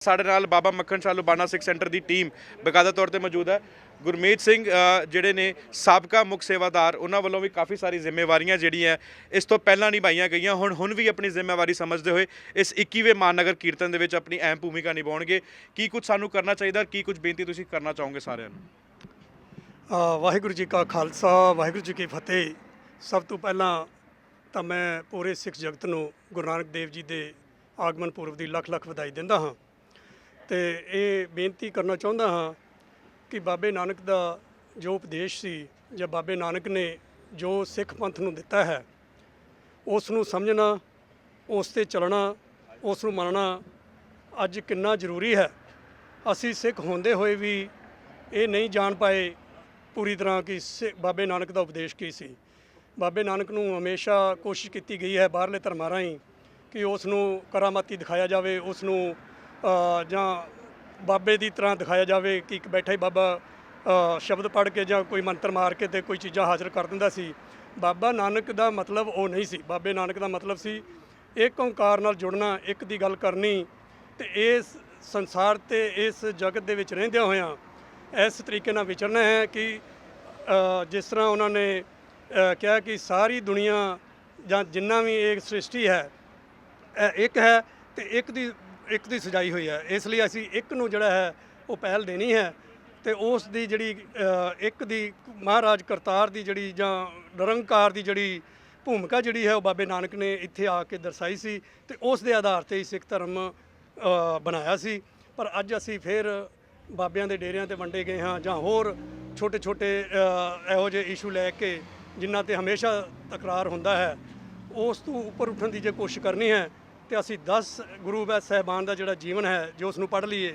ਸਾਡੇ ਨਾਲ ਬਾਬਾ ਮੱਖਣ ਸ਼ਾਹ ਲੁਬਾਣਾ ਸਿੱਖ ਸੈਂਟਰ ਦੀ ਟੀਮ ਬਕਾਇਦਾ ਤੌਰ ਤੇ ਮੌਜੂਦ ਹੈ। ਗੁਰਮੀਤ ਸਿੰਘ ਜਿਹੜੇ ਨੇ ਸਾਬਕਾ ਮੁੱਖ ਸੇਵਾਦਾਰ, ਉਹਨਾਂ ਵੱਲੋਂ ਵੀ ਕਾਫੀ ਸਾਰੀ ਜ਼ਿੰਮੇਵਾਰੀਆਂ ਜਿਹੜੀਆਂ ਇਸ ਤੋਂ ਪਹਿਲਾਂ ਨਿਭਾਈਆਂ ਗਈਆਂ, ਹੁਣ ਵੀ ਆਪਣੀ ਜ਼ਿੰਮੇਵਾਰੀ ਸਮਝਦੇ ਹੋਏ ਇਸ 21ਵੇਂ ਮਹਾਨਗਰ ਕੀਰਤਨ ਦੇ ਵਿੱਚ ਆਪਣੀ ਅਹਿਮ ਭੂਮਿਕਾ ਨਿਭਾਉਣਗੇ। ਕੀ ਕੁਝ ਸਾਨੂੰ ਕਰਨਾ ਚਾਹੀਦਾ, ਕੀ ਕੁਝ ਬੇਨਤੀ ਤੁਸੀਂ ਕਰਨਾ ਚਾਹੋਗੇ ਸਾਰਿਆਂ ਨੂੰ? ਵਾਹਿਗੁਰੂ ਜੀ ਕਾ ਖਾਲਸਾ, ਵਾਹਿਗੁਰੂ ਜੀ ਕੀ ਫਤਿਹ। ਸਭ ਤੋਂ ਪਹਿਲਾਂ ਤਾਂ ਮੈਂ ਪੂਰੇ ਸਿੱਖ ਜਗਤ ਨੂੰ ਗੁਰੂ ਨਾਨਕ ਦੇਵ ਜੀ ਦੇ ਆਗਮਨ ਪੁਰਬ ਦੀ ਲੱਖ ਲੱਖ ਵਧਾਈ ਦਿੰਦਾ ਹਾਂ ਤੇ ਇਹ ਬੇਨਤੀ ਕਰਨਾ ਚਾਹੁੰਦਾ ਹਾਂ ਕਿ ਬਾਬੇ ਨਾਨਕ ਦਾ ਜੋ ਉਪਦੇਸ਼ ਸੀ ਜਾਂ ਬਾਬੇ ਨਾਨਕ ਨੇ ਜੋ ਸਿੱਖ ਪੰਥ ਨੂੰ ਦਿੱਤਾ ਹੈ, ਉਸ ਨੂੰ ਸਮਝਣਾ, ਉਸ 'ਤੇ ਚੱਲਣਾ, ਉਸ ਨੂੰ ਮੰਨਣਾ ਅੱਜ ਕਿੰਨਾ ਜ਼ਰੂਰੀ ਹੈ। ਅਸੀਂ ਸਿੱਖ ਹੁੰਦੇ ਹੋਏ ਵੀ ਇਹ ਨਹੀਂ ਜਾਣ ਪਾਏ ਪੂਰੀ ਤਰ੍ਹਾਂ ਕਿ ਬਾਬੇ ਨਾਨਕ ਦਾ ਉਪਦੇਸ਼ ਕੀ ਸੀ। ਬਾਬੇ ਨਾਨਕ ਨੂੰ ਹਮੇਸ਼ਾ ਕੋਸ਼ਿਸ਼ ਕੀਤੀ ਗਈ ਹੈ ਬਾਹਰਲੇ ਧਰਮਾਂ ਰਾਹੀਂ ਕਿ ਉਸ ਨੂੰ ਕਰਾਮਾਤੀ ਦਿਖਾਇਆ ਜਾਵੇ, ਉਸ ਨੂੰ ਜਾਂ ਬਾਬੇ ਦੀ ਤਰ੍ਹਾਂ ਦਿਖਾਇਆ ਜਾਵੇ ਕਿ ਇੱਕ ਬੈਠਾ ਹੀ ਬਾਬਾ ਸ਼ਬਦ ਪੜ੍ਹ ਕੇ ਜਾਂ ਕੋਈ ਮੰਤਰ ਮਾਰ ਕੇ ਤੇ ਕੋਈ ਚੀਜ਼ਾਂ ਹਾਜ਼ਰ ਕਰ ਦਿੰਦਾ ਸੀ। ਬਾਬਾ ਨਾਨਕ ਦਾ ਮਤਲਬ ਉਹ ਨਹੀਂ ਸੀ। ਬਾਬੇ ਨਾਨਕ ਦਾ ਮਤਲਬ ਸੀ ਇੱਕ ਓਂਕਾਰ ਨਾਲ ਜੁੜਨਾ, ਇੱਕ ਦੀ ਗੱਲ ਕਰਨੀ ਤੇ ਇਸ ਸੰਸਾਰ ਤੇ ਇਸ ਜਗਤ ਦੇ ਵਿੱਚ ਰਹਿੰਦਿਆਂ ਹੋਇਆਂ ਇਸ ਤਰੀਕੇ ਨਾਲ ਵਿਚਰਨਾ ਹੈ ਕਿ ਜਿਸ ਤਰ੍ਹਾਂ ਉਹਨਾਂ ਨੇ ਕਿਹਾ ਕਿ ਸਾਰੀ ਦੁਨੀਆ ਜਾਂ ਜਿੰਨਾ ਵੀ ਇਹ ਸ੍ਰਿਸ਼ਟੀ ਹੈ ਇੱਕ ਹੈ ਤੇ ਇੱਕ ਦੀ ਸਜਾਈ ਹੋਈ ਹੈ। ਇਸ ਲਈ ਅਸੀਂ ਇੱਕ ਨੂੰ ਜਿਹੜਾ ਹੈ ਉਹ ਪਹਿਲ ਦੇਣੀ ਹੈ ਤੇ ਉਸ ਦੀ ਜਿਹੜੀ ਇੱਕ ਦੀ ਮਹਾਰਾਜ ਕਰਤਾਰ ਦੀ ਜਿਹੜੀ ਜਾਂ ਨਿਰੰਕਾਰ ਦੀ ਜਿਹੜੀ ਭੂਮਿਕਾ ਜਿਹੜੀ ਹੈ ਉਹ ਬਾਬੇ ਨਾਨਕ ਨੇ ਇੱਥੇ ਆ ਕੇ ਦਰਸਾਈ ਸੀ ਤੇ ਉਸ ਦੇ ਆਧਾਰ ਤੇ ਹੀ ਸਿੱਖ ਧਰਮ ਬਣਾਇਆ ਸੀ। ਪਰ ਅੱਜ ਅਸੀਂ ਫਿਰ ਬਾਬਿਆਂ ਦੇ ਡੇਰਿਆਂ ਤੇ ਵੰਡੇ ਗਏ ਹਾਂ ਜਾਂ ਹੋਰ ਛੋਟੇ ਛੋਟੇ ਇਹੋ ਜਿਹੇ ਇਸ਼ੂ ਲੈ ਕੇ ਜਿਨ੍ਹਾਂ ਤੇ ਹਮੇਸ਼ਾ ਤਕਰਾਰ ਹੁੰਦਾ ਹੈ, ਉਸ ਤੋਂ ਉੱਪਰ ਉੱਠਣ ਦੀ ਜੇ ਕੋਸ਼ਿਸ਼ ਕਰਨੀ ਹੈ ਤੇ ਅਸੀਂ 10 ਗੁਰੂ ਸਾਹਿਬਾਨ ਦਾ ਜਿਹੜਾ ਜੀਵਨ ਹੈ ਜੋ ਉਸ ਨੂੰ ਪੜ੍ਹ ਲਈਏ।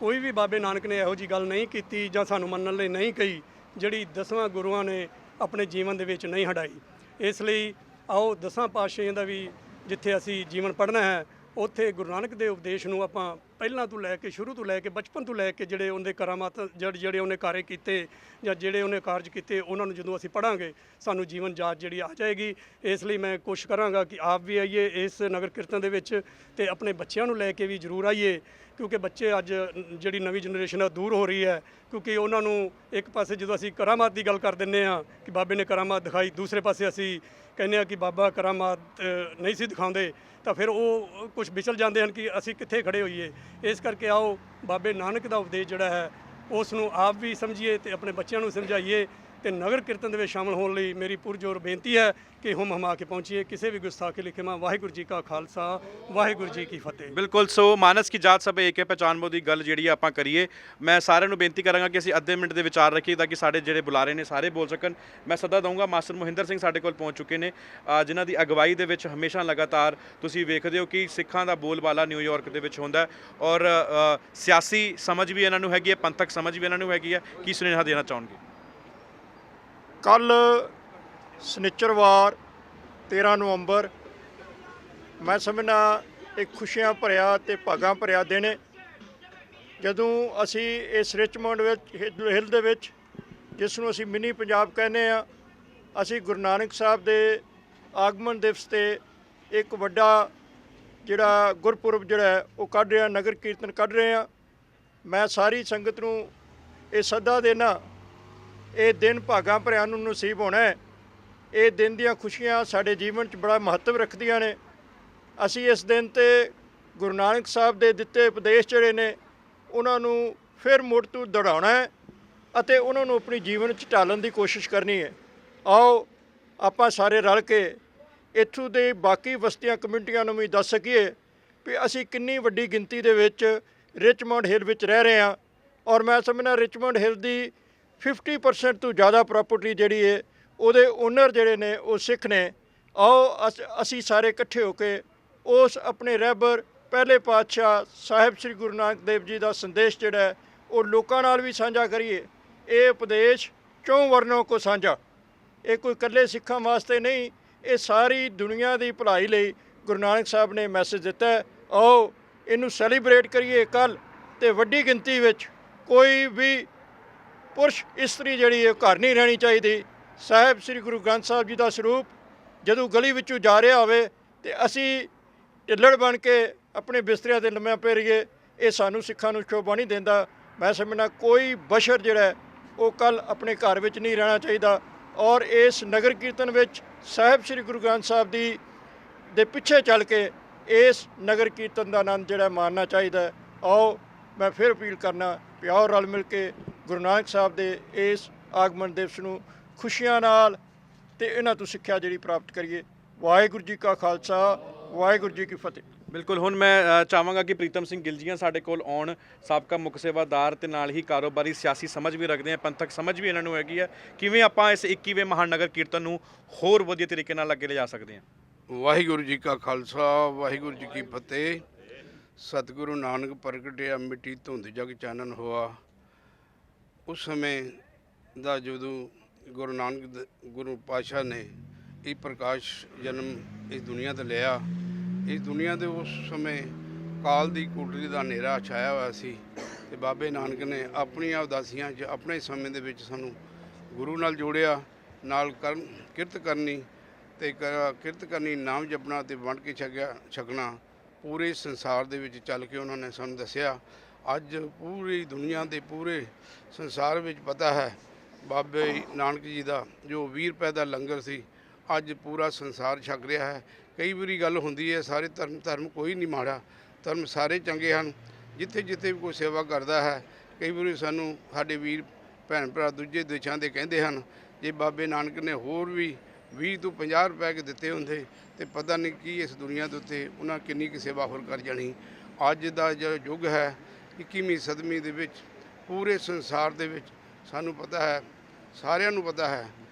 ਕੋਈ ਵੀ ਬਾਬੇ ਨਾਨਕ ਨੇ ਇਹੋ ਜਿਹੀ ਗੱਲ ਨਹੀਂ ਕੀਤੀ ਜਾਂ ਸਾਨੂੰ ਮੰਨਣ ਲਈ ਨਹੀਂ ਕਹੀ ਜਿਹੜੀ 10ਵਾਂ ਗੁਰੂਆਂ ਨੇ ਆਪਣੇ ਜੀਵਨ ਦੇ ਵਿੱਚ ਨਹੀਂ ਹੰਢਾਈ। ਇਸ ਲਈ ਆਓ 10 ਪਾਤਸ਼ਾਹੀਆਂ ਦਾ ਵੀ ਜਿੱਥੇ ਅਸੀਂ ਜੀਵਨ ਪੜ੍ਹਨਾ ਹੈ ਉੱਥੇ ਗੁਰੂ ਨਾਨਕ ਦੇ ਉਪਦੇਸ਼ ਨੂੰ ਆਪਾਂ ਪਹਿਲਾਂ ਤੋਂ ਲੈ ਕੇ ਸ਼ੁਰੂ ਤੋਂ ਲੈ ਕੇ ਬਚਪਨ ਤੋਂ ਲੈ ਕੇ ਜਿਹੜੇ ਉਹਦੇ ਕਰਾਮਾਤ ਜਿਹੜੇ ਉਹਨੇ ਕਾਰੇ ਕੀਤੇ ਜਾਂ ਜਿਹੜੇ ਉਹਨੇ ਕਾਰਜ ਕੀਤੇ ਉਹਨਾਂ ਨੂੰ ਜਦੋਂ ਅਸੀਂ ਪੜ੍ਹਾਂਗੇ ਸਾਨੂੰ ਜੀਵਨ ਜਾਚ ਜਿਹੜੀ ਆ ਜਾਏਗੀ। ਇਸ ਲਈ ਮੈਂ ਕੋਸ਼ਿਸ਼ ਕਰਾਂਗਾ ਕਿ ਆਪ ਵੀ ਆਈਏ ਇਸ ਨਗਰ ਕੀਰਤਨ ਦੇ ਵਿੱਚ ਤੇ ਆਪਣੇ ਬੱਚਿਆਂ ਨੂੰ ਲੈ ਕੇ ਵੀ ਜ਼ਰੂਰ ਆਈਏ, ਕਿਉਂਕਿ ਬੱਚੇ ਅੱਜ ਜਿਹੜੀ ਨਵੀਂ ਜਨਰੇਸ਼ਨ ਆ ਦੂਰ ਹੋ ਰਹੀ ਹੈ। ਕਿਉਂਕਿ ਉਹਨਾਂ ਨੂੰ ਇੱਕ ਪਾਸੇ ਜਦੋਂ ਅਸੀਂ ਕਰਾਮਾਤ ਦੀ ਗੱਲ ਕਰ ਦਿੰਦੇ ਹਾਂ ਕਿ ਬਾਬੇ ਨੇ ਕਰਾਮਾਤ ਦਿਖਾਈ, ਦੂਸਰੇ ਪਾਸੇ ਅਸੀਂ ਕਹਿੰਦੇ ਹਾਂ ਕਿ ਬਾਬਾ ਕਰਾਮਾਤ ਨਹੀਂ ਸੀ ਦਿਖਾਉਂਦੇ, ਤਾਂ ਫਿਰ ਉਹ ਕੁਝ ਵਿਚਲ ਜਾਂਦੇ ਹਨ ਕਿ ਅਸੀਂ ਕਿੱਥੇ ਖੜੇ ਹੋਈਏ। ਇਸ ਕਰਕੇ ਆਓ ਬਾਬੇ ਨਾਨਕ ਦਾ ਉਪਦੇਸ਼ ਜਿਹੜਾ ਹੈ ਉਸ ਨੂੰ ਆਪ ਵੀ ਸਮਝੀਏ ਤੇ ਆਪਣੇ ਬੱਚਿਆਂ ਨੂੰ ਸਮਝਾਈਏ ਤੇ ਨਗਰ ਕੀਰਤਨ ਦੇ ਵਿੱਚ ਸ਼ਾਮਲ ਹੋਣ ਲਈ ਮੇਰੀ ਪੁਰਜੋਰ ਬੇਨਤੀ ਹੈ ਕਿ ਹਮ ਹਮਾ ਕੇ ਪਹੁੰਚੀਏ। ਕਿਸੇ ਵੀ ਗੁਸਤਾਖੀ ਲਿਖੇ ਮਾਂ। ਵਾਹਿਗੁਰੂ ਜੀ ਕਾ ਖਾਲਸਾ, ਵਾਹਿਗੁਰੂ ਜੀ ਕੀ ਫਤਿਹ। ਬਿਲਕੁਲ। ਸੋ ਮਾਨਸ ਕੀ ਜਾਤ ਸਭ ਏਕ ਹੈ, ਪਹਿਚਾਨ ਮੋ ਦੀ ਗੱਲ ਜਿਹੜੀ ਆਪਾਂ ਕਰੀਏ। ਮੈਂ ਸਾਰਿਆਂ ਨੂੰ ਬੇਨਤੀ ਕਰਾਂਗਾ ਕਿ ਅਸੀਂ ਅੱਧੇ ਮਿੰਟ ਦੇ ਵਿਚਾਰ ਰੱਖੀਏ ਤਾਂ ਕਿ ਸਾਡੇ ਜਿਹੜੇ ਬੁਲਾਰੇ ਨੇ ਸਾਰੇ ਬੋਲ ਸਕਣ। ਮੈਂ ਸੱਦਾ ਦਊਂਗਾ, ਮਾਸਟਰ ਮੋਹਿੰਦਰ ਸਿੰਘ ਸਾਡੇ ਕੋਲ ਪਹੁੰਚ ਚੁੱਕੇ ਨੇ, ਜਿਨ੍ਹਾਂ ਦੀ ਅਗਵਾਈ ਦੇ ਵਿੱਚ ਹਮੇਸ਼ਾ ਲਗਾਤਾਰ ਤੁਸੀਂ ਵੇਖਦੇ ਹੋ ਕਿ ਸਿੱਖਾਂ ਦਾ ਬੋਲਬਾਲਾ ਨਿਊਯਾਰਕ ਦੇ ਵਿੱਚ ਹੁੰਦਾ ਔਰ ਸਿਆਸੀ ਸਮਝ ਵੀ ਇਹਨਾਂ ਨੂੰ ਹੈਗੀ ਹੈ, ਪੰਥਕ ਸਮਝ ਵੀ ਇਹਨਾਂ ਨੂੰ ਹੈਗੀ ਹੈ। ਕੀ ਸੁਨੇਹਾ ਦੇਣਾ ਚਾਹੋਗੇ? ਕੱਲ੍ਹ ਸ਼ਨੀਚਰਵਾਰ 13 ਨਵੰਬਰ ਮੈਂ ਸਮਝਦਾ ਇੱਕ ਖੁਸ਼ੀਆਂ ਭਰਿਆ ਅਤੇ ਭਾਗਾਂ ਭਰਿਆ ਦਿਨ ਹੈ ਜਦੋਂ ਅਸੀਂ ਇਸ ਰਿਚਮੰਡ ਵਿੱਚ ਹਿੱਲ ਦੇ ਵਿੱਚ, ਜਿਸ ਨੂੰ ਅਸੀਂ ਮਿਨੀ ਪੰਜਾਬ ਕਹਿੰਦੇ ਹਾਂ, ਅਸੀਂ ਗੁਰੂ ਨਾਨਕ ਸਾਹਿਬ ਦੇ ਆਗਮਨ ਦਿਵਸ 'ਤੇ ਇੱਕ ਵੱਡਾ ਜਿਹੜਾ ਗੁਰਪੁਰਬ ਜਿਹੜਾ ਹੈ ਉਹ ਕੱਢ ਰਹੇ ਹਾਂ, ਨਗਰ ਕੀਰਤਨ ਕੱਢ ਰਹੇ ਹਾਂ। ਮੈਂ ਸਾਰੀ ਸੰਗਤ ਨੂੰ ਇਹ ਸੱਦਾ ਦੇਣਾ, ਇਹ ਦਿਨ ਭਾਗਾਂ ਭਰਿਆਂ ਨੂੰ ਨਸੀਬ ਹੋਣਾ ਹੈ। ਇਹ ਦਿਨ ਦੀਆਂ ਖੁਸ਼ੀਆਂ ਸਾਡੇ ਜੀਵਨ 'ਚ ਬੜਾ ਮਹੱਤਵ ਰੱਖਦੀਆਂ ਨੇ। ਅਸੀਂ ਇਸ ਦਿਨ 'ਤੇ ਗੁਰੂ ਨਾਨਕ ਸਾਹਿਬ ਦੇ ਦਿੱਤੇ ਉਪਦੇਸ਼ ਜਿਹੜੇ ਨੇ ਉਹਨਾਂ ਨੂੰ ਫਿਰ ਮੁੜ ਤੋਂ ਦੁਹਰਾਉਣਾ ਹੈ ਅਤੇ ਉਹਨਾਂ ਨੂੰ ਆਪਣੀ ਜੀਵਨ 'ਚ ਢਾਲਣ ਦੀ ਕੋਸ਼ਿਸ਼ ਕਰਨੀ ਹੈ। ਆਓ ਆਪਾਂ ਸਾਰੇ ਰਲ ਕੇ ਇੱਥੋਂ ਦੇ ਬਾਕੀ ਬਸਤੀਆਂ ਕਮਿਊਨਿਟੀਆਂ ਨੂੰ ਵੀ ਦੱਸ ਸਕੀਏ ਵੀ ਅਸੀਂ ਕਿੰਨੀ ਵੱਡੀ ਗਿਣਤੀ ਦੇ ਵਿੱਚ ਰਿਚਮੰਡ ਹਿੱਲ ਵਿੱਚ ਰਹਿ ਰਹੇ ਹਾਂ ਔਰ ਮੈਂ ਸਮਝਦਾ ਰਿਚਮੰਡ ਹਿੱਲ ਦੀ 50% ਤੋਂ ਜ਼ਿਆਦਾ ਪ੍ਰਾਪਰਟੀ ਜਿਹੜੀ ਹੈ ਉਹਦੇ ਓਨਰ ਜਿਹੜੇ ਨੇ ਉਹ ਸਿੱਖ ਨੇ। ਆਓ ਅਸੀਂ ਸਾਰੇ ਇਕੱਠੇ ਹੋ ਕੇ ਉਸ ਆਪਣੇ ਰਹਿਬਰ ਪਹਿਲੇ ਪਾਤਸ਼ਾਹ ਸਾਹਿਬ ਸ੍ਰੀ ਗੁਰੂ ਨਾਨਕ ਦੇਵ ਜੀ ਦਾ ਸੰਦੇਸ਼ ਜਿਹੜਾ ਹੈ ਉਹ ਲੋਕਾਂ ਨਾਲ ਵੀ ਸਾਂਝਾ ਕਰੀਏ। ਇਹ ਉਪਦੇਸ਼ ਚੌਂ ਵਰਨੋਂ ਕੋ ਸਾਂਝਾ, ਇਹ ਕੋਈ ਇਕੱਲੇ ਸਿੱਖਾਂ ਵਾਸਤੇ ਨਹੀਂ, ਇਹ ਸਾਰੀ ਦੁਨੀਆ ਦੀ ਭਲਾਈ ਲਈ ਗੁਰੂ ਨਾਨਕ ਸਾਹਿਬ ਨੇ ਮੈਸੇਜ ਦਿੱਤਾ ਹੈ। ਆਓ ਇਹਨੂੰ ਸੈਲੀਬ੍ਰੇਟ ਕਰੀਏ ਕੱਲ੍ਹ, ਅਤੇ ਵੱਡੀ ਗਿਣਤੀ ਵਿੱਚ ਕੋਈ ਵੀ ਪੁਰਸ਼ ਇਸਤਰੀ ਜਿਹੜੀ ਹੈ ਘਰ ਨਹੀਂ ਰਹਿਣੀ ਚਾਹੀਦੀ। ਸਾਹਿਬ ਸ੍ਰੀ ਗੁਰੂ ਗ੍ਰੰਥ ਸਾਹਿਬ ਜੀ ਦਾ ਸਰੂਪ ਜਦੋਂ ਗਲੀ ਵਿੱਚੋਂ ਜਾ ਰਿਹਾ ਹੋਵੇ ਤੇ ਅਸੀਂ ਢਿੱਲੜ ਬਣ ਕੇ ਆਪਣੇ ਬਿਸਤਰਿਆਂ 'ਤੇ ਲੰਮਿਆਂ ਪੈ ਰਹੀਏ, ਇਹ ਸਾਨੂੰ ਸਿੱਖਾਂ ਨੂੰ ਸ਼ੋਭਾ ਨਹੀਂ ਦਿੰਦਾ। ਮੈਂ ਸਮਝਦਾ ਕੋਈ ਬਸ਼ਰ ਜਿਹੜਾ ਹੈ ਉਹ ਕੱਲ ਆਪਣੇ ਘਰ ਵਿੱਚ ਨਹੀਂ ਰਹਿਣਾ ਚਾਹੀਦਾ ਔਰ ਇਸ ਨਗਰ ਕੀਰਤਨ ਵਿੱਚ ਸਾਹਿਬ ਸ੍ਰੀ ਗੁਰੂ ਗ੍ਰੰਥ ਸਾਹਿਬ ਦੇ ਪਿੱਛੇ ਚੱਲ ਕੇ ਇਸ ਨਗਰ ਕੀਰਤਨ ਦਾ ਆਨੰਦ ਜਿਹੜਾ ਮਾਣਨਾ ਚਾਹੀਦਾ ਹੈ। ਆਓ ਮੈਂ ਫਿਰ ਅਪੀਲ ਕਰਨਾ ਵੀ ਆਓ ਰਲ ਮਿਲ ਕੇ ਗੁਰੂ ਨਾਨਕ ਸਾਹਿਬ ਦੇ ਇਸ ਆਗਮਨ ਦਿਵਸ ਨੂੰ ਖੁਸ਼ੀਆਂ ਨਾਲ ਤੇ ਇਹਨਾਂ ਤੋਂ ਸਿੱਖਿਆ ਜਿਹੜੀ ਪ੍ਰਾਪਤ ਕਰੀਏ। ਵਾਹਿਗੁਰੂ ਜੀ ਕਾ ਖਾਲਸਾ, ਵਾਹਿਗੁਰੂ ਜੀ ਕੀ ਫਤਿਹ। ਬਿਲਕੁਲ, ਹੁਣ ਮੈਂ ਚਾਹਾਂਗਾ ਕਿ ਪ੍ਰੀਤਮ ਸਿੰਘ ਗਿੱਲ ਜੀਆਂ ਸਾਡੇ ਕੋਲ ਆਉਣ, ਸਾਬਕਾ ਮੁੱਖ ਸੇਵਾਦਾਰ ਤੇ ਨਾਲ ਹੀ ਕਾਰੋਬਾਰੀ ਸਿਆਸੀ ਸਮਝ ਵੀ ਰੱਖਦੇ ਆ, ਪੰਥਕ ਸਮਝ ਵੀ ਇਹਨਾਂ ਨੂੰ ਹੈਗੀ ਹੈ। ਕਿਵੇਂ ਆਪਾਂ ਇਸ 21ਵੇਂ ਮਹਾਨਗਰ ਕੀਰਤਨ ਨੂੰ ਹੋਰ ਵਧੀਆ ਤਰੀਕੇ ਨਾਲ ਅੱਗੇ ਲਿਜਾ ਸਕਦੇ ਹਾਂ? ਵਾਹਿਗੁਰੂ ਜੀ ਕਾ ਖਾਲਸਾ, ਵਾਹਿਗੁਰੂ ਜੀ ਕੀ ਫਤਿਹ। ਸਤਿਗੁਰੂ ਨਾਨਕ ਪ੍ਰਗਟਿਆ ਮਿੱਟੀ ਧੁੰਦ ਜਗ ਚਾਨਣ ਹੋਆ। ਉਸ ਸਮੇਂ ਦਾ ਜਦੋਂ ਗੁਰੂ ਪਾਤਸ਼ਾਹ ਨੇ ਇਹ ਪ੍ਰਕਾਸ਼ ਜਨਮ ਇਸ ਦੁਨੀਆ ਤੇ ਲਿਆ, ਇਸ ਦੁਨੀਆ ਦੇ ਉਸ ਸਮੇਂ ਕਾਲ ਦੀ ਕੁਟਰੀ ਦਾ ਹਨੇਰਾ ਛਾਇਆ ਹੋਇਆ ਸੀ ਤੇ ਬਾਬੇ ਨਾਨਕ ਨੇ ਆਪਣੀਆਂ ਉਦਾਸੀਆਂ 'ਚ ਆਪਣੇ ਸਮੇਂ ਦੇ ਵਿੱਚ ਸਾਨੂੰ ਗੁਰੂ ਨਾਲ ਜੋੜਿਆ, ਨਾਲ ਕਿਰਤ ਕਰਨੀ ਤੇ ਕਿਰਤ ਕਰਨੀ, ਨਾਮ ਜਪਣਾ ਤੇ ਵੰਡ ਕੇ ਛਕਣਾ। ਪੂਰੇ ਸੰਸਾਰ ਦੇ ਵਿੱਚ ਚੱਲ ਕੇ ਉਹਨਾਂ ਨੇ ਸਾਨੂੰ ਦੱਸਿਆ। ਅੱਜ ਪੂਰੀ ਦੁਨੀਆ ਦੇ ਪੂਰੇ ਸੰਸਾਰ ਵਿੱਚ ਪਤਾ ਹੈ ਬਾਬੇ ਨਾਨਕ ਜੀ ਦਾ ਜੋ 20 ਰੁਪਏ ਦਾ ਲੰਗਰ ਸੀ, ਅੱਜ ਪੂਰਾ ਸੰਸਾਰ ਛਕ ਰਿਹਾ ਹੈ। ਕਈ ਵਾਰੀ ਗੱਲ ਹੁੰਦੀ ਹੈ ਸਾਰੇ ਧਰਮ ਕੋਈ ਨਹੀਂ ਮਾੜਾ, ਧਰਮ ਸਾਰੇ ਚੰਗੇ ਹਨ। ਜਿੱਥੇ ਜਿੱਥੇ ਵੀ ਕੋਈ ਸੇਵਾ ਕਰਦਾ ਹੈ, ਕਈ ਵਾਰੀ ਸਾਨੂੰ ਸਾਡੇ ਵੀਰ ਭੈਣ ਭਰਾ ਦੂਜੇ ਦੇਸ਼ਾਂ ਦੇ ਕਹਿੰਦੇ ਹਨ ਜੇ ਬਾਬੇ ਨਾਨਕ ਨੇ ਹੋਰ ਵੀ 20 ਤੋਂ 50 ਰੁਪਏ ਕੇ ਦਿੱਤੇ ਹੁੰਦੇ ਤੇ ਪਤਾ ਨਹੀਂ ਕੀ ਇਸ ਦੁਨੀਆ ਦੇ ਉੱਤੇ ਉਹਨਾਂ ਕਿੰਨੀ ਕੁ ਸੇਵਾ ਹੋਰ ਕਰ ਜਾਣੀ। ਅੱਜ ਦਾ ਜੋ ਯੁੱਗ ਹੈ 21ਵੀਂ ਸਦੀ ਦੇ ਵਿੱਚ ਪੂਰੇ ਸੰਸਾਰ ਦੇ ਵਿੱਚ ਸਾਨੂੰ ਪਤਾ ਹੈ, ਸਾਰਿਆਂ ਨੂੰ ਪਤਾ ਹੈ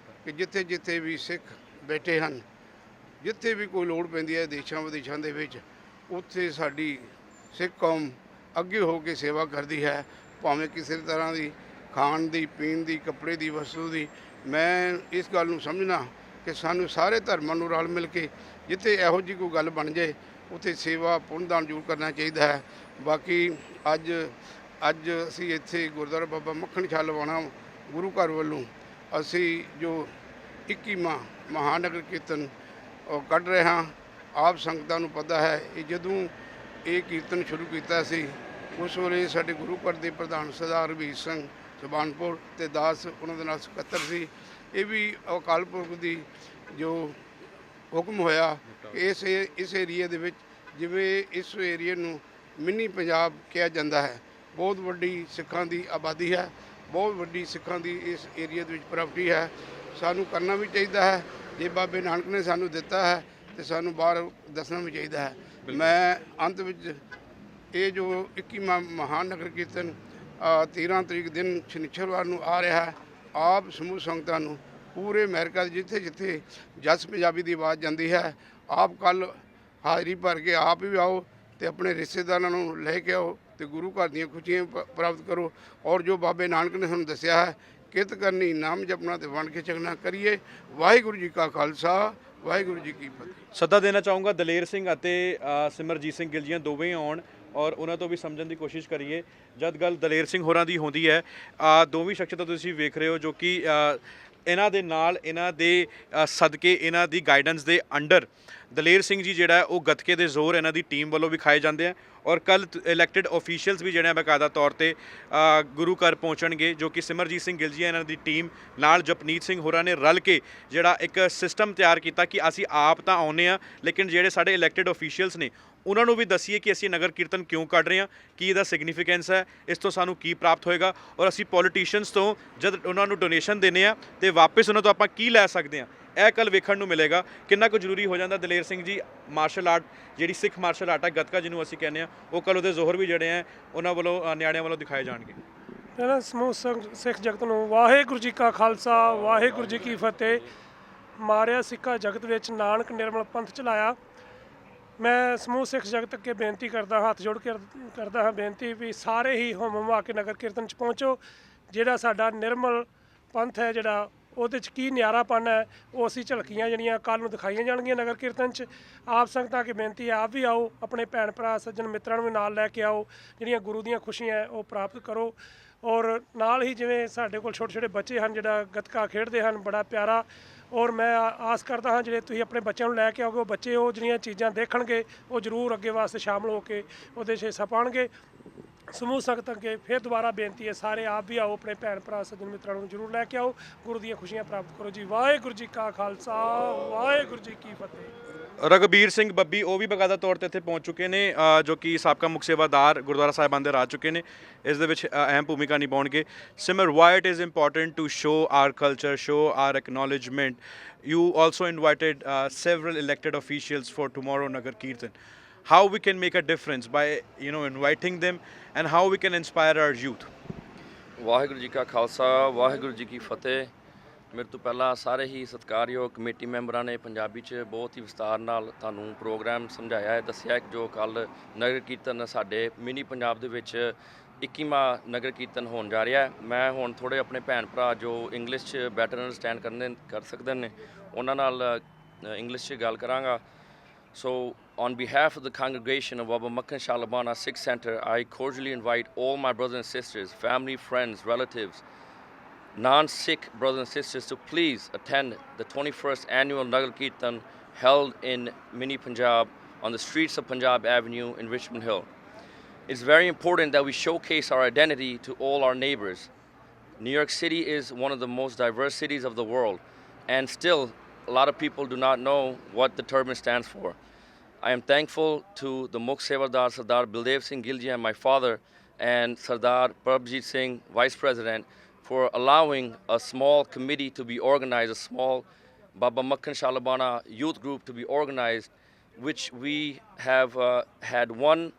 ਕਿ ਜਿੱਥੇ ਜਿੱਥੇ ਵੀ ਸਿੱਖ ਬੈਠੇ ਹਨ, ਜਿੱਥੇ ਵੀ ਕੋਈ ਲੋੜ ਪੈਂਦੀ ਹੈ ਦੇਸ਼ਾਂ ਵਿਦੇਸ਼ਾਂ ਦੇ ਵਿੱਚ, ਉੱਥੇ ਸਾਡੀ ਸਿੱਖ ਕੌਮ ਅੱਗੇ ਹੋ ਕੇ ਸੇਵਾ ਕਰਦੀ ਹੈ, ਭਾਵੇਂ ਕਿਸੇ ਤਰ੍ਹਾਂ ਦੀ ਖਾਣ ਦੀ, ਪੀਣ ਦੀ, ਕੱਪੜੇ ਦੀ, ਵਸਤੂ ਦੀ। ਮੈਂ ਇਸ ਗੱਲ ਨੂੰ ਸਮਝਣਾ ਕਿ ਸਾਨੂੰ ਸਾਰੇ ਧਰਮਾਂ ਨੂੰ ਰਲ ਮਿਲ ਕੇ ਜਿੱਥੇ ਇਹੋ ਜਿਹੀ ਕੋਈ ਗੱਲ ਬਣ ਜਾਏ ਉੱਥੇ ਸੇਵਾ ਪੁੰਨਦਾਨ ਜ਼ਰੂਰ ਕਰਨਾ ਚਾਹੀਦਾ ਹੈ। ਬਾਕੀ ਅੱਜ ਅਸੀਂ ਇੱਥੇ ਗੁਰਦੁਆਰਾ ਬਾਬਾ ਮੱਖਣ ਛਾਲ ਲਵਾਉਣਾ ਗੁਰੂ ਘਰ ਵੱਲੋਂ ਅਸੀਂ ਜੋ 21ਵਾਂ ਮਹਾਨਗਰ ਕੀਰਤਨ ਕੱਢ ਰਹੇ ਹਾਂ। ਆਪ ਸੰਗਤਾਂ ਨੂੰ ਪਤਾ ਹੈ ਇਹ ਜਦੋਂ ਇਹ ਕੀਰਤਨ ਸ਼ੁਰੂ ਕੀਤਾ ਸੀ ਉਸ ਵੇਲੇ ਸਾਡੇ ਗੁਰੂ ਘਰ ਦੇ ਪ੍ਰਧਾਨ ਸਰਦਾਰ ਰਵੀਰ ਸਿੰਘ ਸੁਬਾਨਪੁਰ ਤੇ ਦਾਸ ਉਹਨਾਂ ਦੇ ਨਾਲ ਸਕੱਤਰ ਸੀ। ਇਹ ਵੀ ਅਕਾਲ ਪੁਰਖ ਦੀ ਜੋ ਹੁਕਮ ਹੋਇਆ ਇਸ ਏਰੀਏ ਦੇ ਵਿੱਚ, ਜਿਵੇਂ ਇਸ ਏਰੀਏ ਨੂੰ ਮਿੰਨੀ ਪੰਜਾਬ ਕਿਹਾ ਜਾਂਦਾ ਹੈ, ਬਹੁਤ ਵੱਡੀ ਸਿੱਖਾਂ ਦੀ ਆਬਾਦੀ ਹੈ, ਬਹੁਤ ਵੱਡੀ ਸਿੱਖਾਂ ਦੀ ਇਸ ਏਰੀਏ ਦੇ ਵਿੱਚ ਪ੍ਰਾਪਰਟੀ ਹੈ। ਸਾਨੂੰ ਕਰਨਾ ਵੀ ਚਾਹੀਦਾ ਹੈ, ਜੇ ਬਾਬੇ ਨਾਨਕ ਨੇ ਸਾਨੂੰ ਦਿੱਤਾ ਹੈ ਤੇ ਸਾਨੂੰ ਬਾਹਰ ਦੱਸਣਾ ਵੀ ਚਾਹੀਦਾ ਹੈ। ਮੈਂ ਅੰਤ ਵਿੱਚ ਇਹ ਜੋ 21ਵਾਂ ਮਹਾਨਗਰ ਕੀਰਤਨ 13 ਤਰੀਕ ਦਿਨ ਸ਼ਨੀਚਰਵਾਰ ਨੂੰ ਆ ਰਿਹਾ ਹੈ, ਆਪ ਸਮੂਹ ਸੰਗਤਾਂ ਨੂੰ ਪੂਰੇ ਅਮਰੀਕਾ ਦੇ ਜਿੱਥੇ ਜਿੱਥੇ ਜਸ ਪੰਜਾਬੀ ਦੀ ਆਵਾਜ਼ ਜਾਂਦੀ ਹੈ, ਆਪ ਕੱਲ ਹਾਜ਼ਰੀ ਭਰ ਕੇ ਆਪ ਵੀ ਆਓ ਤੇ ਆਪਣੇ ਰਿਸ਼ਤੇਦਾਰਾਂ ਨੂੰ ਲੈ ਕੇ ਆਓ ਤੇ ਗੁਰੂ ਘਰ ਦੀਆਂ ਖੁਸ਼ੀਆਂ ਪ੍ਰਾਪਤ ਕਰੋ। ਔਰ ਜੋ ਬਾਬੇ ਨਾਨਕ ਨੇ ਸਾਨੂੰ ਦੱਸਿਆ ਹੈ ਕਿਰਤ ਕਰਨੀ, ਨਾਮ ਜਪਣਾ ਤੇ ਵੰਡ ਕੇ ਛਕਣਾ ਕਰੀਏ। ਵਾਹਿਗੁਰੂ ਜੀ ਕਾ ਖਾਲਸਾ, ਵਾਹਿਗੁਰੂ ਜੀ ਕੀ ਫਤਿਹ। ਸੱਦਾ ਦੇਣਾ ਚਾਹੂੰਗਾ ਦਲੇਰ ਸਿੰਘ ਅਤੇ ਸਿਮਰਜੀਤ ਸਿੰਘ ਗਿੱਲ ਜੀਆਂ ਦੋਵੇਂ ਆਉਣ ਔਰ ਉਹਨਾਂ ਤੋਂ ਵੀ ਸਮਝਣ ਦੀ ਕੋਸ਼ਿਸ਼ ਕਰੀਏ। ਜਦ ਗੱਲ ਦਲੇਰ ਸਿੰਘ ਹੋਰਾਂ ਦੀ ਹੁੰਦੀ ਹੈ, ਦੋਵੇਂ ਸ਼ਖਸੀਅਤਾਂ ਤੁਸੀਂ ਵੇਖ ਰਹੇ ਹੋ ਜੋ ਕਿ ਇਹਨਾਂ ਦੇ ਨਾਲ, ਇਹਨਾਂ ਦੇ ਸਦਕੇ, ਇਹਨਾਂ ਦੀ ਗਾਈਡੈਂਸ ਦੇ ਅੰਡਰ ਦਲੇਰ ਸਿੰਘ ਜੀ ਜਿਹੜਾ ਉਹ ਗੱਤਕੇ ਦੇ ਜ਼ੋਰ ਇਹਨਾਂ ਦੀ ਟੀਮ ਵੱਲੋਂ ਵਿਖਾਏ ਜਾਂਦੇ ਆ। ਔਰ ਕੱਲ ਇਲੈਕਟਿਡ ਆਫੀਸ਼ੀਅਲਸ ਵੀ ਜਿਹੜੇ ਬਕਾਇਦਾ ਤੌਰ ਤੇ ਗੁਰੂ ਘਰ ਪਹੁੰਚਣਗੇ, ਜੋ ਕਿ ਸਿਮਰਜੀਤ ਸਿੰਘ ਗਿੱਲ ਜੀ ਇਹਨਾਂ ਦੀ ਟੀਮ ਨਾਲ ਜਪਨੀਤ ਸਿੰਘ ਹੋਰਾਂ ਨੇ ਰਲ ਕੇ ਜਿਹੜਾ ਇੱਕ ਸਿਸਟਮ ਤਿਆਰ ਕੀਤਾ ਕਿ ਅਸੀਂ ਆਪ ਤਾਂ ਆਉਂਦੇ ਹਾਂ ਲੇਕਿਨ ਜਿਹੜੇ ਸਾਡੇ ਇਲੈਕਟਿਡ ਆਫੀਸ਼ੀਅਲਸ ਨੇ ਉਹਨਾਂ ਨੂੰ ਵੀ ਦੱਸੀਏ ਕਿ ਅਸੀਂ ਨਗਰ ਕੀਰਤਨ ਕਿਉਂ ਕੱਢ ਰਹੇ ਹਾਂ, ਕੀ ਇਹਦਾ ਸਿਗਨੀਫੀਕੈਂਸ ਹੈ, ਇਸ ਤੋਂ ਸਾਨੂੰ ਕੀ ਪ੍ਰਾਪਤ ਹੋਏਗਾ ਔਰ ਅਸੀਂ ਪੋਲੀਟੀਸ਼ੀਅਨਸ ਤੋਂ ਜਦ ਉਹਨਾਂ ਨੂੰ ਡੋਨੇਸ਼ਨ ਦਿੰਦੇ ਹਾਂ ਤੇ ਵਾਪਸ ਉਹਨਾਂ ਤੋਂ ਆਪਾਂ ਕੀ ਲੈ ਸਕਦੇ ਹਾਂ, ਇਹ ਕੱਲ ਵੇਖਣ ਨੂੰ ਮਿਲੇਗਾ। ਕਿੰਨਾ ਕੁ ਜ਼ਰੂਰੀ ਹੋ ਜਾਂਦਾ ਦਲੇਰ ਸਿੰਘ ਜੀ, ਮਾਰਸ਼ਲ ਆਰਟ ਜਿਹੜੀ ਸਿੱਖ ਮਾਰਸ਼ਲ ਆਰਟ ਹੈ ਗੱਤਕਾ ਜਿਹਨੂੰ ਅਸੀਂ ਕਹਿੰਦੇ ਹਾਂ, ਉਹ ਕੱਲ ਉਹਦੇ ਜ਼ੋਹਰ ਵੀ ਜਿਹੜੇ ਹੈ ਉਹਨਾਂ ਵੱਲੋਂ ਨਿਆਣਿਆਂ ਵੱਲੋਂ ਦਿਖਾਏ ਜਾਣਗੇ। ਪਹਿਲਾਂ ਸਮੂਹ ਸਿੱਖ ਜਗਤ ਨੂੰ ਵਾਹਿਗੁਰੂ ਜੀ ਕਾ ਖਾਲਸਾ, ਵਾਹਿਗੁਰੂ ਜੀ ਕੀ ਫਤਿਹ। ਮਾਰਿਆ ਸਿੱਖਾ ਜਗਤ ਵਿੱਚ ਨਾਨਕ ਨਿਰਮਲ ਪੰਥ ਚਲਾਇਆ। ਮੈਂ ਸਮੂਹ ਸਿੱਖ ਜਗਤ ਅੱਗੇ ਬੇਨਤੀ ਕਰਦਾ, ਹੱਥ ਜੋੜ ਕੇ ਕਰਦਾ ਹਾਂ ਬੇਨਤੀ ਵੀ ਸਾਰੇ ਹੀ ਹੁਮ ਹੁਮਾ ਕੇ ਨਗਰ ਕੀਰਤਨ 'ਚ ਪਹੁੰਚੋ। ਜਿਹੜਾ ਸਾਡਾ ਨਿਰਮਲ ਪੰਥ ਹੈ, ਜਿਹੜਾ ਉਹਦੇ 'ਚ ਕੀ ਨਿਆਰਾਪਨ ਹੈ, ਉਹ ਅਸੀਂ ਝਲਕੀਆਂ ਜਿਹੜੀਆਂ ਕੱਲ੍ਹ ਨੂੰ ਦਿਖਾਈਆਂ ਜਾਣਗੀਆਂ ਨਗਰ ਕੀਰਤਨ 'ਚ। ਆਪ ਸੰਗਤਾਂ ਅੱਗੇ ਬੇਨਤੀ ਹੈ ਆਪ ਵੀ ਆਓ, ਆਪਣੇ ਭੈਣ ਭਰਾ ਸੱਜਣ ਮਿੱਤਰਾਂ ਨੂੰ ਵੀ ਨਾਲ ਲੈ ਕੇ ਆਓ, ਜਿਹੜੀਆਂ ਗੁਰੂ ਦੀਆਂ ਖੁਸ਼ੀਆਂ ਉਹ ਪ੍ਰਾਪਤ ਕਰੋ। ਔਰ ਨਾਲ ਹੀ ਜਿਵੇਂ ਸਾਡੇ ਕੋਲ ਛੋਟੇ ਛੋਟੇ ਬੱਚੇ ਹਨ ਜਿਹੜਾ ਗੱਤਕਾ ਖੇਡਦੇ ਹਨ, ਬੜਾ ਪਿਆਰਾ। ਔਰ ਮੈਂ ਆਸ ਕਰਦਾ ਹਾਂ ਜਿਹੜੇ ਤੁਸੀਂ ਆਪਣੇ ਬੱਚਿਆਂ ਨੂੰ ਲੈ ਕੇ ਆਓਗੇ, ਉਹ ਬੱਚੇ ਉਹ ਜਿਹੜੀਆਂ ਚੀਜ਼ਾਂ ਦੇਖਣਗੇ ਉਹ ਜ਼ਰੂਰ ਅੱਗੇ ਵਾਸਤੇ ਸ਼ਾਮਲ ਹੋ ਕੇ ਉਹਦੇ 'ਚ ਹਿੱਸਾ ਪਾਉਣਗੇ। ਸਮੂਹ ਸੰਗਤ ਅੱਗੇ ਫਿਰ ਦੁਬਾਰਾ ਬੇਨਤੀ ਹੈ, ਸਾਰੇ ਆਪ ਵੀ ਆਓ, ਆਪਣੇ ਭੈਣ ਭਰਾ ਸੱਜਣ ਮਿੱਤਰਾਂ ਨੂੰ ਜ਼ਰੂਰ ਲੈ ਕੇ ਆਓ, ਗੁਰੂ ਦੀਆਂ ਖੁਸ਼ੀਆਂ ਪ੍ਰਾਪਤ ਕਰੋ ਜੀ। ਵਾਹਿਗੁਰੂ ਜੀ ਕਾ ਖਾਲਸਾ, ਵਾਹਿਗੁਰੂ ਜੀ ਕੀ ਫਤਿਹ। ਰਘਬੀਰ ਸਿੰਘ ਬੱਬੀ ਉਹ ਵੀ ਬਕਾਇਦਾ ਤੌਰ ਤੇ ਇੱਥੇ ਪਹੁੰਚ ਚੁੱਕੇ ਨੇ, ਜੋ ਕਿ ਸਾਬਕਾ ਮੁੱਖ ਸੇਵਾਦਾਰ ਗੁਰਦੁਆਰਾ ਸਾਹਿਬਾਨ ਦੇ ਰਹਿ ਚੁੱਕੇ ਨੇ, ਇਸ ਦੇ ਵਿੱਚ ਅਹਿਮ ਭੂਮਿਕਾ ਨਿਭਾਉਣਗੇ। Simar, why it is important to show our culture, show our acknowledgement. You also invited several elected officials for tomorrow Nagar Kirtan. How we can make a difference by inviting them, and how we can inspire our youth? Waheguru ji ਕਾ ਖਾਲਸਾ, ਵਾਹਿਗੁਰੂ ਜੀ ਕੀ ਫਤਿਹ। ਮੇਰੇ ਤੋਂ ਪਹਿਲਾਂ ਸਾਰੇ ਹੀ ਸਤਿਕਾਰਯੋਗ committee ਮੈਂਬਰਾਂ ਨੇ ਪੰਜਾਬੀ 'ਚ ਬਹੁਤ ਹੀ ਵਿਸਤਾਰ ਨਾਲ ਤੁਹਾਨੂੰ ਪ੍ਰੋਗਰਾਮ ਸਮਝਾਇਆ ਹੈ, ਦੱਸਿਆ ਹੈ ਕਿ ਜੋ ਕੱਲ੍ਹ ਨਗਰ ਕੀਰਤਨ ਸਾਡੇ ਮਿਨੀ ਪੰਜਾਬ ਦੇ ਵਿੱਚ 21ਵਾਂ ਨਗਰ ਕੀਰਤਨ ਹੋਣ ਜਾ ਰਿਹਾ ਹੈ। ਮੈਂ ਹੁਣ ਥੋੜ੍ਹੇ ਆਪਣੇ ਭੈਣ ਭਰਾ ਜੋ ਇੰਗਲਿਸ਼ 'ਚ ਬੈਟਰ ਅੰਡਰਸਟੈਂਡ ਕਰ ਸਕਦੇ ਨੇ ਉਹਨਾਂ ਨਾਲ ਇੰਗਲਿਸ਼ 'ਚ ਗੱਲ ਕਰਾਂਗਾ। So, on behalf of the congregation of Baba Makkan Shah Labana Sikh Center, I cordially invite all my brothers and sisters, family, friends, relatives, non-Sikh brothers and sisters to please attend the 21st annual Nagar Kirtan held in Mini Punjab on the streets of Punjab Avenue in Richmond Hill. It's very important that we showcase our identity to all our neighbors. New York City is one of the most diverse cities of the world, and still a lot of people do not know what the turban stands for. I am thankful to the Mukh Sevadar Sardar Baldev Singh Gilji and my father, and Sardar Prabhjit Singh, Vice President, for allowing a small committee to be organized, a small Baba Makkan Shah Labana youth group to be organized, which we have had one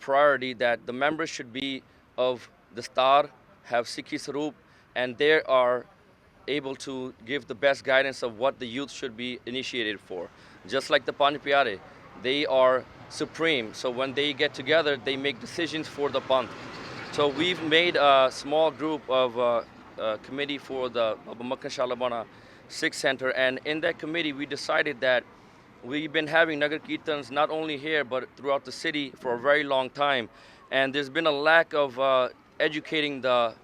priority, that the members should be of the Star, have Sikhi Saroop, and they are able to give the best guidance of what the youth should be initiated for. Just like the Panch Pyare, they are supreme. So when they get together, they make decisions for the Panth. So we've made a small group of committee for the Baba Makkan Shah Labana Sikh Center, and in that committee we decided that we've been having Nagar Kirtans not only here but throughout the city for a very long time, and there's been a lack of educating the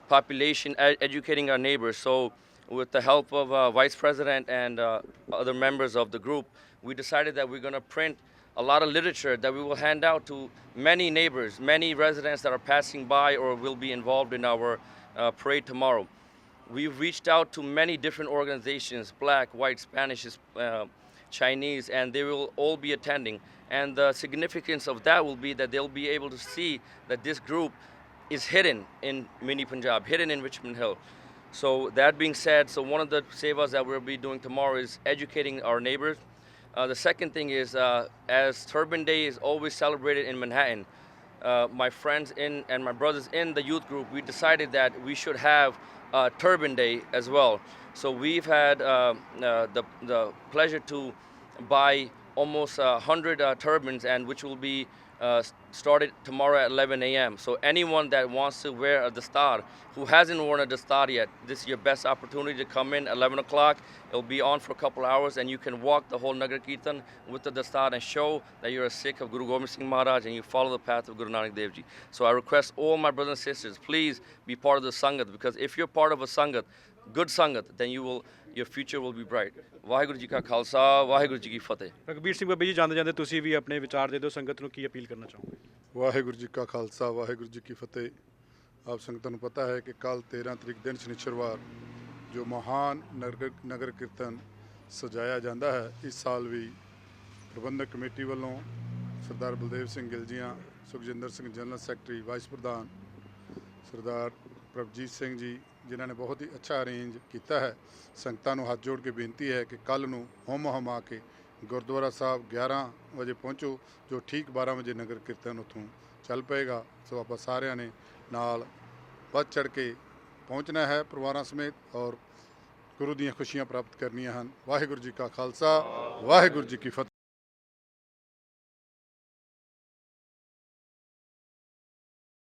population, educating our neighbors. So with the help of Vice President and other members of the group, we decided that we're going to print a lot of literature that we will hand out to many neighbors, many residents that are passing by or will be involved in our parade tomorrow. We've reached out to many different organizations, Black, White, Spanish, Chinese, and they will all be attending. And the significance of that will be that they'll be able to see that this group is hidden in Mini Punjab, hidden in Richmond Hill. So that being said, so one of the sevas that we'll be doing tomorrow is educating our neighbors. The second thing is, as Turban Day is always celebrated in Manhattan, my friends and my brothers in the youth group, we decided that we should have Turban Day as well. So we've had the pleasure to buy almost 100 turbans, and which will be started tomorrow at 11 a.m. So anyone that wants to wear a dastar, who hasn't worn a dastar yet, this is your best opportunity to come in at 11 o'clock. It'll be on for a couple hours, and you can walk the whole Nagar Kirtan with the dastar and show that you're a Sikh of Guru Gobind Singh Maharaj and you follow the path of Guru Nanak Dev Ji. So I request all my brothers and sisters, please be part of the Sangat, because if you're part of a Sangat, good Sangat, then your future will be bright. Waheguru ji ਕਾ ਖਾਲਸਾ, ਵਾਹਿਗੁਰੂ ਜੀ ਕੀ ਫਤਿਹ। ਰਘਬੀਰ ਸਿੰਘ ਬੱਬੀ ਜੀ, ਜਾਂਦੇ ਜਾਂਦੇ ਤੁਸੀਂ ਵੀ ਆਪਣੇ ਵਿਚਾਰ ਦੇ ਦਿਓ, ਸੰਗਤ ਨੂੰ ਕੀ ਅਪੀਲ ਕਰਨਾ ਚਾਹੋਗੇ? ਵਾਹਿਗੁਰੂ ਜੀ ਕਾ ਖਾਲਸਾ, ਵਾਹਿਗੁਰੂ ਜੀ ਕੀ ਫਤਿਹ। ਆਪ ਸੰਗਤਾਂ ਨੂੰ ਪਤਾ ਹੈ ਕਿ ਕੱਲ 13 ਤਰੀਕ ਦਿਨ ਸ਼ਨੀਚਰਵਾਰ ਜੋ ਮਹਾਨ ਨਗਰ ਕੀਰਤਨ ਸਜਾਇਆ ਜਾਂਦਾ ਹੈ, ਇਸ ਸਾਲ ਵੀ ਪ੍ਰਬੰਧਕ ਕਮੇਟੀ ਵੱਲੋਂ Sardar Baldev Singh Giljian, Sukhjinder Singh general secretary, vice ਪ੍ਰਧਾਨ ਸਰਦਾਰ ਪ੍ਰਭਜੀਤ ਸਿੰਘ ਜੀ, ਜਿਨ੍ਹਾਂ ਨੇ ਬਹੁਤ ਹੀ ਅੱਛਾ ਅਰੇਂਜ ਕੀਤਾ ਹੈ। ਸੰਗਤਾਂ ਨੂੰ ਹੱਥ ਜੋੜ ਕੇ ਬੇਨਤੀ ਹੈ ਕਿ ਕੱਲ੍ਹ ਨੂੰ ਹੁਮ ਹਮਾ ਕੇ ਗੁਰਦੁਆਰਾ ਸਾਹਿਬ 11 ਵਜੇ ਪਹੁੰਚੋ, ਜੋ ਠੀਕ 12 ਵਜੇ ਨਗਰ ਕੀਰਤਨ ਉੱਥੋਂ ਚੱਲ ਪਏਗਾ। ਸੋ ਆਪਾਂ ਸਾਰਿਆਂ ਨੇ ਨਾਲ ਵੱਧ ਚੜ੍ਹ ਕੇ ਪਹੁੰਚਣਾ ਹੈ ਪਰਿਵਾਰਾਂ ਸਮੇਤ, ਔਰ ਗੁਰੂ ਦੀਆਂ ਖੁਸ਼ੀਆਂ ਪ੍ਰਾਪਤ ਕਰਨੀਆਂ ਹਨ। ਵਾਹਿਗੁਰੂ ਜੀ ਕਾ ਖਾਲਸਾ, ਵਾਹਿਗੁਰੂ ਜੀ ਕੀ ਫਤਿਹ।